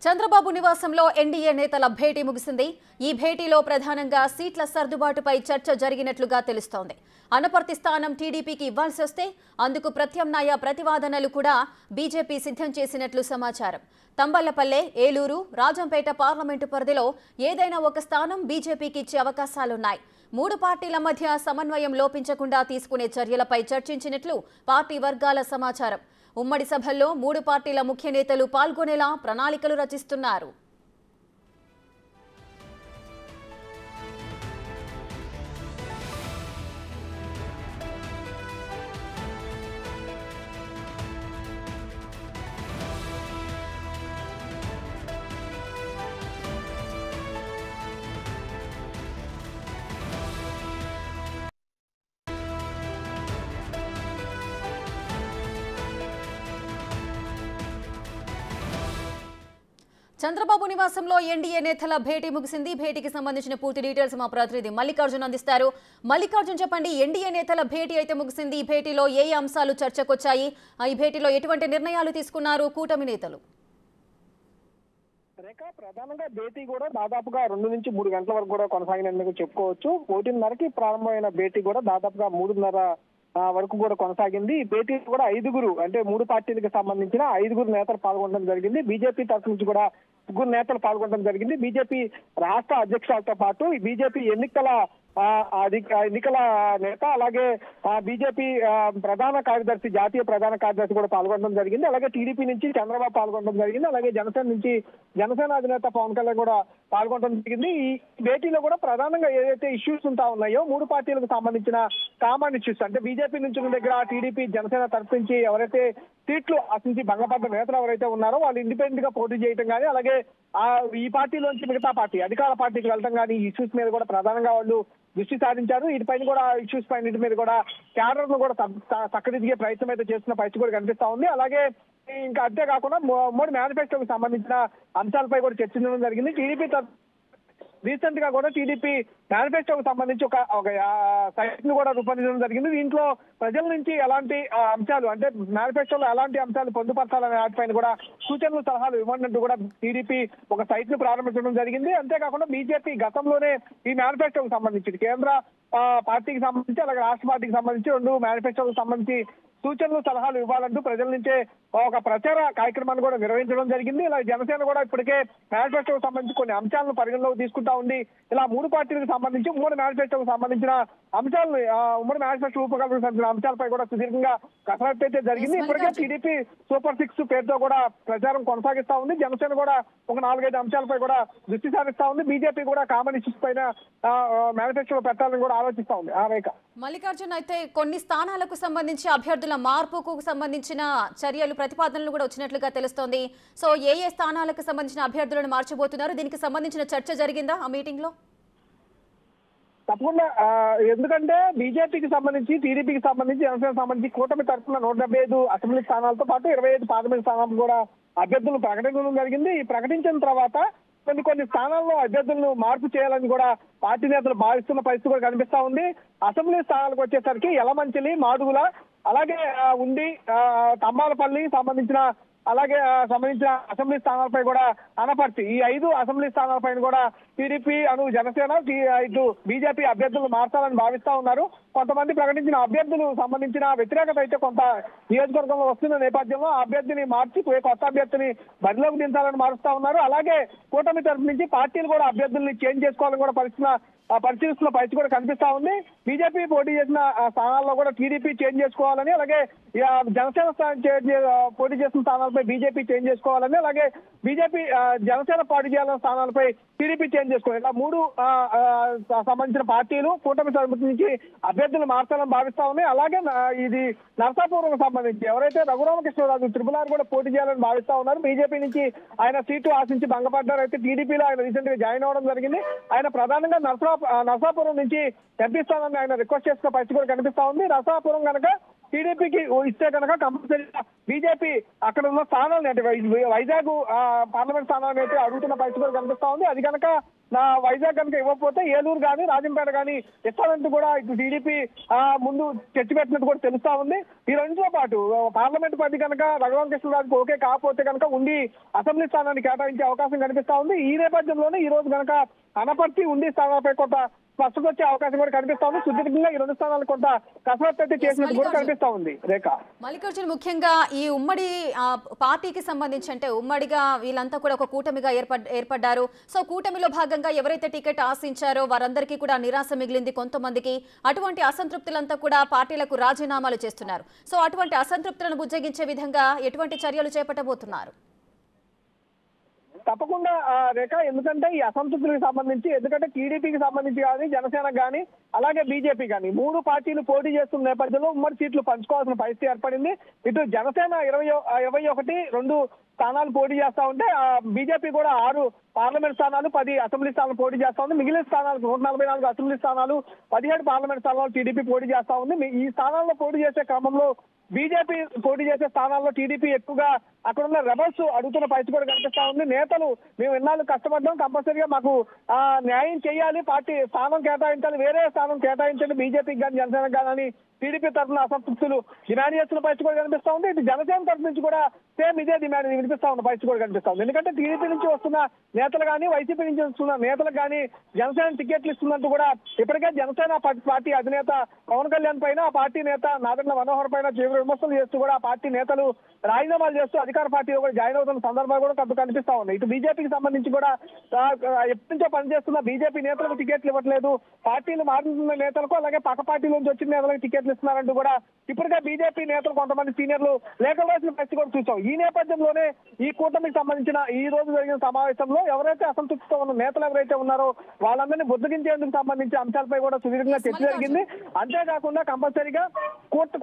చంద్రబాబు నివాసంలో ఎన్డీఏ నేతల భేటీ ముగిసింది. ఈ భేటీలో ప్రధానంగా సీట్ల సర్దుబాటుపై చర్చ జరిగినట్లుగా తెలుస్తోంది. అనపర్తి స్థానం టీడీపీకి ఇవ్వాల్సి వస్తే అందుకు ప్రత్యామ్నాయ ప్రతిపాదనలు కూడా బీజేపీ సిద్ధం చేసినట్లు సమాచారం. తంబళ్లపల్లె, ఏలూరు, రాజంపేట పార్లమెంటు పరిధిలో ఏదైనా ఒక స్థానం బీజేపీకి ఇచ్చే అవకాశాలున్నాయి. మూడు పార్టీల మధ్య సమన్వయం లోపించకుండా తీసుకునే చర్యలపై చర్చించినట్లు పార్టీ వర్గాల సమాచారం. ఉమ్మడి సభల్లో మూడు పార్టీల ముఖ్య నేతలు పాల్గొనేలా ప్రణాళికలు రచిస్తున్నారు. చంద్రబాబు నివాసంలో ఎన్డీఏ నేతల భేటీ ముగిసింది. భేటీకి సంబంధించిన పూర్తి డీటెయిల్స్ మా ప్రతినిధి మల్లికార్జున్ అందిస్తారు. మల్లికార్జున్, చెప్పండి, ఎన్డీఏ నేతల భేటీ అయితే ముగిసింది. ఈ భేటీలో ఏ అంశాలు చర్చకొచ్చాయి? ఈ భేటీలో ఎటువంటి నిర్ణయాలు తీసుకున్నారు కూటమి నేతలు? రేఖ, ప్రధానంగా భేటీ కూడా దాదాపుగా 2 నుంచి 3 గంటల వరకు కూడా కొనసాగినందుకు చెప్పుకోవచ్చు. 1:30కి ప్రారంభమైన భేటీ కూడా దాదాపుగా 3:30 వరకు కూడా కొనసాగింది. ఈ భేటీ కూడా 5గురు, అంటే 3 పార్టీలకు సంబంధించిన 5గురు నేతలు పాల్గొనడం జరిగింది. బీజేపీ తరఫు నుంచి కూడా 3 నేతలు పాల్గొనడం జరిగింది. బీజేపీ రాష్ట్ర అధ్యక్షులతో పాటు బీజేపీ ఎన్నికల నేత, అలాగే బీజేపీ ప్రధాన కార్యదర్శి, జాతీయ ప్రధాన కార్యదర్శి కూడా పాల్గొనడం జరిగింది. అలాగే టీడీపీ నుంచి చంద్రబాబు పాల్గొనడం జరిగింది. అలాగే జనసేన నుంచి జనసేన అధినేత పవన్ కళ్యాణ్ కూడా పాల్గొనడం జరిగింది. ఈ భేటీలో కూడా ప్రధానంగా ఏదైతే ఇష్యూస్ ఉంటా ఉన్నాయో, 3 పార్టీలకు సంబంధించిన కామన్ ఇష్యూస్, అంటే బీజేపీ నుంచి ఉన్న దగ్గర టీడీపీ, జనసేన తరఫు నుంచి ఎవరైతే సీట్లు ఆశించి భంగపడ్డ నేతలు ఎవరైతే ఉన్నారో వాళ్ళు ఇండిపెండెంట్ గా పోటీ చేయడం కానీ, అలాగే ఈ పార్టీలోంచి మిగతా పార్టీ అధికార పార్టీకి వెళ్ళడం కానీ, ఈ ఇష్యూస్ మీద కూడా ప్రధానంగా వాళ్ళు దృష్టి సారించారు. వీటిపైన కూడా ఇష్యూస్ పైన మీద కూడా క్యాడర్ ను కూడా చక్కదిద్దే ప్రయత్నం అయితే చేస్తున్న పరిస్థితి కూడా కనిపిస్తా ఉంది. అలాగే ఇంకా అంతేకాకుండా ఉమ్మడి మేనిఫెస్టోకి సంబంధించిన అంశాలపై కూడా చర్చించడం జరిగింది. టీడీపీ రీసెంట్ గా కూడా టీడీపీ మేనిఫెస్టోకి సంబంధించి ఒక సైట్ ను కూడా రూపొందించడం జరిగింది. దీంట్లో ప్రజల నుంచి ఎలాంటి అంశాలు, అంటే మేనిఫెస్టోలో ఎలాంటి అంశాలు పొందుపరచాలనే వాటిపైన కూడా సూచనలు, సలహాలు ఇవ్వనున్నట్టు కూడా టీడీపీ ఒక సైట్ ను ప్రారంభించడం జరిగింది. అంతేకాకుండా బీజేపీ గతంలోనే ఈ మేనిఫెస్టోకి సంబంధించి కేంద్ర పార్టీకి సంబంధించి, అలాగే రాష్ట్ర పార్టీకి సంబంధించి 2 మేనిఫెస్టోకి సంబంధించి సూచనలు, సలహాలు ఇవ్వాలంటూ ప్రజల నుంచే ఒక ప్రచార కార్యక్రమాన్ని కూడా నిర్వహించడం జరిగింది. ఇలా జనసేన కూడా ఇప్పటికే మేనిఫెస్టోకు సంబంధించి కొన్ని అంశాలను పరిగణలోకి తీసుకుంటా ఉంది. ఇలా 3 పార్టీలకు సంబంధించి ఉమ్మడి మేనిఫెస్టోకు సంబంధించిన అంశాలను, ఉమ్మడి మేనిఫెస్టో రూపకల్పనకు సంబంధించిన అంశాలపై కూడా సుదీర్ఘంగా కసరత్తు అయితే జరిగింది. ఇప్పటికే టీడీపీ సూపర్ 6 పేరుతో కూడా ప్రచారం కొనసాగిస్తా ఉంది. జనసేన కూడా ఒక 4-5 అంశాలపై కూడా దృష్టి సారిస్తా ఉంది. బీజేపీ కూడా కామన్ ఇష్యూస్ పైన మేనిఫెస్టో పెట్టాలని కూడా ఆలోచిస్తా ఉంది. రేఖ, మల్లికార్జున్, అయితే కొన్ని స్థానాలకు సంబంధించి అభ్యర్థుల మార్పుకు సంబంధించిన చర్యలు, ప్రతిపాదనలు కూడా వచ్చినట్లుగా తెలుస్తోంది. సో ఏ స్థానాలకు సంబంధించిన అభ్యర్థులను మార్చబోతున్నారు? దీనికి సంబంధించిన చర్చ జరిగిందా ఆ మీటింగ్ లో? తప్పకుండా, ఎందుకంటే బీజేపీకి సంబంధించి, టీడీపీకి సంబంధించి, జనసేన సంబంధించి కూటమి తరఫున 175 అసెంబ్లీ స్థానాలతో పాటు 25 పార్లమెంట్ స్థానాలు కూడా అభ్యర్థులను ప్రకటించడం జరిగింది. ఈ ప్రకటించిన తర్వాత కొన్ని స్థానాల్లో అభ్యర్థులను మార్పు చేయాలని కూడా పార్టీ నేతలు భావిస్తున్న పరిస్థితి కూడా కనిపిస్తా ఉంది. అసెంబ్లీ స్థానాలకు వచ్చేసరికి యలమంచిలి, మాడుగుల, అలాగే ఉండి, తంబాలపల్లి సంబంధించిన అసెంబ్లీ స్థానాలపై కూడా అనపర్తి, ఈ 5 అసెంబ్లీ స్థానాలపై కూడా టీడీపీ, జనసేన, ఇటు బీజేపీ అభ్యర్థులు మార్చాలని భావిస్తా ఉన్నారు. కొంతమంది ప్రకటించిన అభ్యర్థులు సంబంధించిన వ్యతిరేకత అయితే కొంత నియోజకవర్గంలో వస్తున్న నేపథ్యంలో ఆ అభ్యర్థిని మార్చి కొత్త అభ్యర్థిని బరిలోకి దించాలని మారుస్తా ఉన్నారు. అలాగే కూటమి తరఫు నుంచి పార్టీలు కూడా అభ్యర్థుల్ని చేంజ్ చేసుకోవాలని కూడా పరిశీలిస్తున్న పరిస్థితి కూడా కనిపిస్తా ఉంది. బీజేపీ పోటీ చేసిన స్థానాల్లో కూడా టీడీపీ చేంజ్ చేసుకోవాలని, అలాగే జనసేన పోటీ చేసిన స్థానాలపై బీజేపీ చేంజ్ చేసుకోవాలని, అలాగే బీజేపీ జనసేన పోటీ చేయాలన్న స్థానాలపై టీడీపీ చేంజ్ చేసుకోవాలి. ఇలా 3 సంబంధించిన పార్టీలు కూటమి తరఫు నుంచి అభ్యర్థులు మార్చాలని భావిస్తా ఉన్నాయి. అలాగే ఇది నరసాపురం సంబంధించి ఎవరైతే రఘురామకృష్ణరాజు త్రిపులార్ కూడా పోటీ చేయాలని భావిస్తా ఉన్నారు. బీజేపీ నుంచి ఆయన సీటు ఆశించి భంగపడ్డారు. అయితే టీడీపీలో ఆయన రీసెంట్ గా జాయిన్ అవ్వడం జరిగింది. ఆయన ప్రధానంగా నరసాపురం నుంచి ఎంపిస్తానని ఆయన రిక్వెస్ట్ చేస్తున్న పరిస్థితి కూడా కనిపిస్తా ఉంది. నరసాపురం కనుక టీడీపీకి ఇస్తే కనుక కంపల్సరీగా బీజేపీ అక్కడ ఉన్న స్థానాలను, అంటే వైజాగ్ పార్లమెంట్ స్థానాలను అయితే అడుగుతున్న పరిస్థితి కూడా కనిపిస్తా ఉంది. అది కనుక నా వైజాగ్ కనుక ఇవ్వకపోతే ఏలూరు కానీ రాజంపేట కానీ ఇస్తానంటూ కూడా ఇటు టీడీపీ ముందు చర్చ పెట్టినట్టు కూడా తెలుస్తా ఉంది. ఈ రెండుతో పాటు పార్లమెంట్ పరిధి కనుక రఘురామకృష్ణరాజుకు ఓకే కాకపోతే కనుక ఉండి అసెంబ్లీ స్థానాన్ని కేటాయించే అవకాశం కనిపిస్తా ఉంది. ఈ నేపథ్యంలోనే ఈ రోజు కనుక అనపర్తి ఉండి స్థానాలపై కొంత స్పష్టత వచ్చే అవకాశం కూడా కనిపిస్తా ఉంది. సుదీర్ఘంగా ఈ రెండు స్థానాలు కొంత కసరత్తు అయితే చేసినట్టు కూడా కనిపిస్తా ఉంది. రేఖ మల్లికార్జున్, ముఖ్యంగా ఈ ఉమ్మడి పార్టీకి సంబంధించి అంటే ఉమ్మడిగా వీళ్ళంతా కూడా ఒక కూటమిగా ఏర్పడ్డారు. సో కూటమిలో భాగంగా ఎవరైతే టికెట్ ఆశించారో వారందరికీ కూడా నిరాశ మిగిలింది. కొంతమందికి అటువంటి అసంతృప్తులంతా కూడా పార్టీలకు రాజీనామాలు చేస్తున్నారు. సో అటువంటి అసంతృప్తులను బుజ్జగించే విధంగా ఎటువంటి చర్యలు చేపట్టబోతున్నారు? తప్పకుండా రేఖ, ఎందుకంటే ఈ అసంతృప్తులకు సంబంధించి, ఎందుకంటే టీడీపీకి సంబంధించి కానీ జనసేనకు కానీ అలాగే బీజేపీ కానీ మూడు పార్టీలు పోటీ చేస్తున్న నేపథ్యంలో ఉమ్మడి సీట్లు పంచుకోవాల్సిన పరిస్థితి ఏర్పడింది. ఇటు జనసేన 21 స్థానాలు పోటీ చేస్తా ఉంటే బీజేపీ కూడా 6 పార్లమెంట్ స్థానాలు 10 అసెంబ్లీ స్థానాలు పోటీ చేస్తా ఉంది. మిగిలిన స్థానాలు 144 అసెంబ్లీ స్థానాలు 17 పార్లమెంట్ స్థానాలు టీడీపీ పోటీ చేస్తా ఉంది. ఈ స్థానాల్లో పోటీ చేసే క్రమంలో బీజేపీ పోటీ చేసే స్థానాల్లో టీడీపీ ఎక్కువగా అక్కడ ఉన్న రెబల్స్ అడుగుతున్న పరిస్థితి కూడా కనిపిస్తా ఉంది. నేతలు మేము ఎన్నాళ్ళు కష్టపడ్డాం, కంపల్సరీగా మాకు న్యాయం చేయాలి, పార్టీ స్థానం కేటాయించాలి, వేరే స్థానం కేటాయించండి బీజేపీకి కానీ జనసేనకు కానీ టీడీపీ తరఫున అసంతృప్తులు డిమాండ్ చేస్తున్న పరిస్థితి కూడా కనిపిస్తా ఉంది. ఇటు జనసేన తరఫు నుంచి కూడా సేమ్ ఇదే డిమాండ్ వినిపిస్తా ఉన్న పరిస్థితి కూడా కనిపిస్తా ఉంది. ఎందుకంటే టీడీపీ నుంచి వస్తున్న నేతలు కానీ వైసీపీ నుంచి వస్తున్న నేతలకు కానీ జనసేన టికెట్లు ఇస్తున్నట్టు కూడా ఇప్పటికే జనసేన పార్టీ అధినేత పవన్ కళ్యాణ్ పైన, ఆ పార్టీ నేత నాదెండ్ల మనోహర్ పైన తీవ్ర విమర్శలు చేస్తూ కూడా ఆ పార్టీ నేతలు రాజీనామాలు చేస్తూ అధికార పార్టీలో కూడా జాయిన్ అవుతున్న సందర్భాలు కూడా కొంత కనిపిస్తా ఉన్నాయి. ఇటు బీజేపీకి సంబంధించి కూడా ఎప్పటి నుంచో పనిచేస్తున్న బీజేపీ నేతలకు టికెట్లు ఇవ్వట్లేదు, పార్టీలు మారుతున్న నేతలకు అలాగే పక్క పార్టీ నుంచి వచ్చిన నేతలకు టికెట్లు ఇస్తున్నారంటూ కూడా ఇప్పటికే బీజేపీ నేతలు కొంతమంది సీనియర్లు లేఖలు రాసిన పరిస్థితి కూడా చూసాం. ఈ నేపథ్యంలోనే ఈ కూటమికి సంబంధించిన ఈ రోజు జరిగిన సమావేశంలో ఎవరైతే అసంతృప్తితో ఉన్న నేతలు ఎవరైతే ఉన్నారో వాళ్ళందరినీ బుద్ధగించేందుకు సంబంధించిన అంశాలపై కూడా సుదీర్ఘంగా చర్చ జరిగింది. అంతేకాకుండా కంపల్సరీగా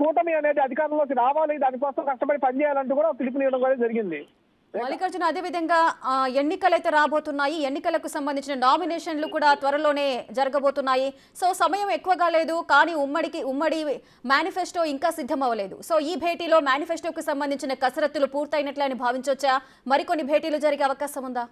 కూటమి అనేది అధికారంలోకి రావాలి, దానికోసం కష్టపడి పనిచేయాలంటూ కూడా పిలుపునివ్వడం కూడా జరిగింది. మల్లికార్జున, అదేవిధంగా ఎన్నికలు అయితే రాబోతున్నాయి, ఎన్నికలకు సంబంధించిన నామినేషన్లు కూడా త్వరలోనే జరగబోతున్నాయి. సో సమయం ఎక్కువగా లేదు, కానీ ఉమ్మడి మేనిఫెస్టో ఇంకా సిద్ధం అవ్వలేదు. సో ఈ భేటీలో మేనిఫెస్టోకు సంబంధించిన కసరత్తులు పూర్తయినట్లే అని భావించవచ్చా? మరికొన్ని భేటీలు జరిగే అవకాశం ఉందా?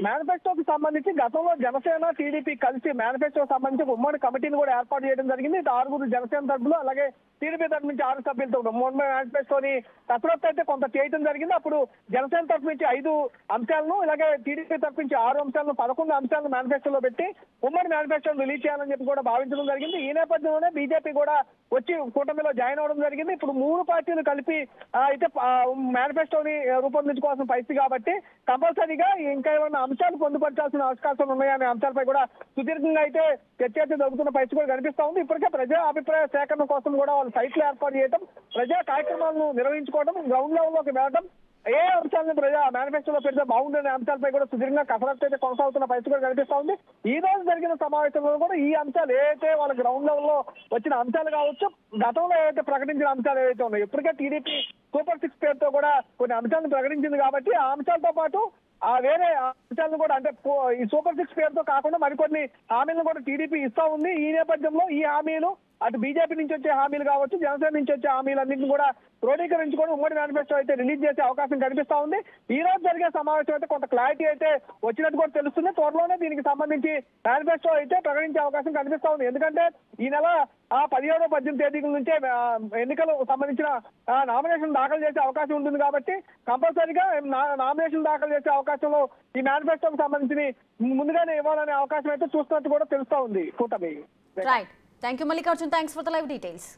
మేనిఫెస్టోకి సంబంధించి గతంలో జనసేన టీడీపీ కలిసి మేనిఫెస్టోకి సంబంధించి ఉమ్మడి కమిటీని కూడా ఏర్పాటు చేయడం జరిగింది. 6 జనసేన తరఫులు అలాగే టీడీపీ తరఫు నుంచి 6 సభ్యులతో ఉమ్మడి మేనిఫెస్టోని కసరత్తు అయితే కొంత చేయడం జరిగింది. అప్పుడు జనసేన తరఫు నుంచి 5 అంశాలను అలాగే టీడీపీ తరఫు నుంచి 6 అంశాలను 11 అంశాలను మేనిఫెస్టోలో పెట్టి ఉమ్మడి మేనిఫెస్టోను రిలీజ్ చేయాలని చెప్పి కూడా భావించడం జరిగింది. ఈ నేపథ్యంలోనే బీజేపీ కూడా వచ్చి కూటమిలో జాయిన్ అవడం జరిగింది. ఇప్పుడు 3 పార్టీలు కలిపి అయితే మేనిఫెస్టోని రూపొందించుకోవాల్సిన పరిస్థితి కాబట్టి కంపల్సరీగా ఇంకా ఏమైనా అంశాలు పొందుపరచాల్సిన అవకాశాలు ఉన్నాయనే అంశాలపై కూడా సుదీర్ఘంగా అయితే చర్చ జరుగుతున్న పరిస్థితి కూడా కనిపిస్తా ఉంది. ఇప్పటికే ప్రజా అభిప్రాయ సేకరణ కోసం కూడా వాళ్ళు సైట్లు ఏర్పాటు చేయడం, ప్రజా కార్యక్రమాలను నిర్వహించుకోవడం, గ్రౌండ్ లెవెల్లోకి వెళ్ళడం, ఏ అంశాలను ప్రజా మేనిఫెస్టోలో పెడితే బాగుందనే అంశాలపై కూడా సుదీర్ఘంగా కసరత్తు అయితే కొనసాగుతున్న పరిస్థితి కూడా కనిపిస్తా ఉంది. ఈ రోజు జరిగిన సమావేశంలో కూడా ఈ అంశాలు ఏవైతే వాళ్ళ గ్రౌండ్ లెవెల్లో వచ్చిన అంశాలు కావచ్చు, గతంలో ఏవైతే ప్రకటించిన అంశాలు ఏవైతే ఉన్నాయో ఇప్పటికే టీడీపీ సూపర్ 6 పేరుతో కూడా కొన్ని అంశాలను ప్రకటించింది కాబట్టి ఆ అంశాలతో పాటు వేరే అంశాలను కూడా అంటే ఈ సూపర్ 6 పేరుతో కాకుండా మరికొన్ని హామీలను కూడా టీడీపీ ఇస్తా ఉంది. ఈ నేపథ్యంలో ఈ హామీలు అటు బీజేపీ నుంచి వచ్చే హామీలు కావచ్చు, జనసేన నుంచి వచ్చే హామీలన్నింటినీ కూడా క్రోడీకరించుకొని ఉమ్మడి మేనిఫెస్టో అయితే రిలీజ్ చేసే అవకాశం కనిపిస్తా ఉంది. ఈ రోజు జరిగే సమావేశం అయితే కొంత క్లారిటీ అయితే వచ్చినట్టు కూడా తెలుస్తుంది. త్వరలోనే దీనికి సంబంధించి మేనిఫెస్టో అయితే ప్రకటించే అవకాశం కనిపిస్తా ఉంది. ఎందుకంటే ఈ నెల 17, 18 తేదీల నుంచే ఎన్నికలు సంబంధించిన నామినేషన్ దాఖలు చేసే అవకాశం ఉంటుంది కాబట్టి కంపల్సరీగా నామినేషన్ దాఖలు చేసే అవకాశంలో ఈ మేనిఫెస్టోకి సంబంధించి ముందుగానే ఇవ్వాలనే అవకాశం అయితే చూస్తున్నట్టు కూడా తెలుస్తా ఉంది కూటమి. Right, thank you Mallikarjun, thanks for the live details.